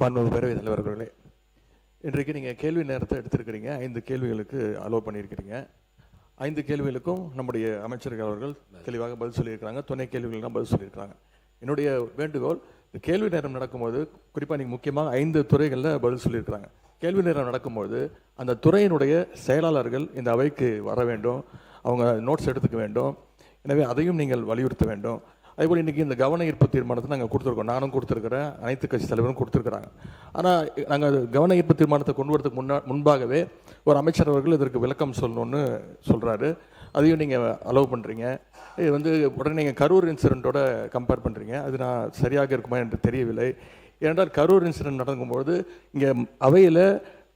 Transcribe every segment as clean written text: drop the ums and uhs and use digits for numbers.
மாண்புமிகு பேரவைத் தலைவர்களே, இன்றைக்கு நீங்கள் கேள்வி நேரத்தை எடுத்திருக்கிறீங்க. 5 கேள்விகளுக்கு அலோவ் பண்ணியிருக்கிறீங்க. 5 கேள்விகளுக்கும் நம்முடைய அமைச்சர்கள் அவர்கள் தெளிவாக பதில் சொல்லியிருக்கிறாங்க. துணை கேள்விகளுக்கு பதில் சொல்லியிருக்கிறாங்க. என்னுடைய வேண்டுகோள், இந்த கேள்வி நேரம் நடக்கும்போது குறிப்பாக நீங்கள் முக்கியமாக 5 துறைகளில் பதில் சொல்லியிருக்கிறாங்க. கேள்வி நேரம் நடக்கும்போது அந்த துறையினுடைய செயலாளர்கள் இந்த அவைக்கு வர வேண்டும், அவங்க நோட்ஸ் எடுத்துக்க வேண்டும். எனவே அதையும் நீங்கள் வலியுறுத்த வேண்டும். அதேபோல் இன்றைக்கி இந்த கவன ஈர்ப்பு தீர்மானத்தை நாங்கள் கொடுத்துருக்கோம். நானும் கொடுத்துருக்கிறேன், அனைத்து கட்சி தலைவரும் கொடுத்துருக்குறாங்க. ஆனால் நாங்கள் கவன ஈர்ப்பு தீர்மானத்தை கொண்டு வரதுக்கு முன்பாகவே ஒரு அமைச்சர் அவர்கள் இதற்கு விளக்கம் சொல்லணும்னு சொல்கிறாரு. அதையும் நீங்கள் அலோவ் பண்ணுறீங்க. இது உடனே நீங்கள் கரூர் இன்சிடெண்ட்டோட கம்பேர் பண்ணுறீங்க. அது நான் சரியாக இருக்குமா என்று தெரியவில்லை. ஏனென்றால் கரூர் இன்சிடெண்ட் நடக்கும்போது இங்கே அவையில்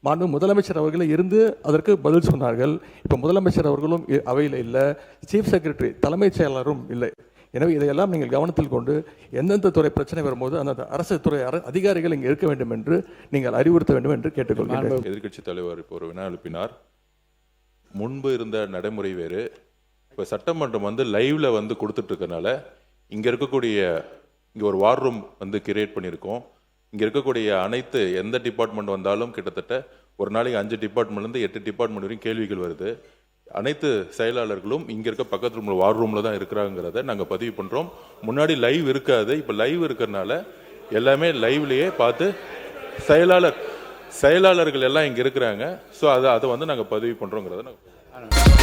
மாண்பு முதலமைச்சர் அவர்களே இருந்து அதற்கு பதில் சொன்னார்கள். இப்போ முதலமைச்சர் அவர்களும் அவையில் இல்லை, சீஃப் செக்ரட்டரி தலைமைச் செயலாளரும் இல்லை. எனவே இதையெல்லாம் நீங்கள் கவனத்தில் கொண்டு எந்தெந்த துறை பிரச்சனை வரும்போது அந்த அரசு துறை அதிகாரிகள் இங்கே இருக்க வேண்டும் என்று நீங்கள் அறிவுறுத்த வேண்டும் என்று கேட்டுக்கொள்கிறேன். எதிர்க்கட்சித் தலைவர் இப்போ ஒரு வினா எழுப்பினார். முன்பு இருந்த நடைமுறை வேறு. இப்போ சட்டமன்றம் லைவ்ல கொடுத்துட்டு இருக்கனால இங்கே ஒரு வார் ரூம் கிரியேட் பண்ணியிருக்கோம். இங்கே இருக்கக்கூடிய அனைத்து எந்த டிபார்ட்மெண்ட் வந்தாலும் கிட்டத்தட்ட ஒரு நாளைக்கு 5 டிபார்ட்மெண்ட்லேருந்து 8 டிபார்ட்மெண்ட் வரைக்கும் கேள்விகள் வருது. அனைத்து செயலாளர்களும் இங்கே இருக்க பக்கத்து ரூமில் வார் ரூமில் தான் இருக்கிறாங்கிறத நாங்கள் பதிவு பண்ணுறோம். முன்னாடி லைவ் இருக்காது, இப்போ லைவ் இருக்கிறனால எல்லாமே லைவ்லேயே பார்த்து செயலாளர்கள் எல்லாம் இங்கே இருக்கிறாங்க. ஸோ அதை நாங்கள் பதிவு பண்ணுறோங்கிறத நாங்கள்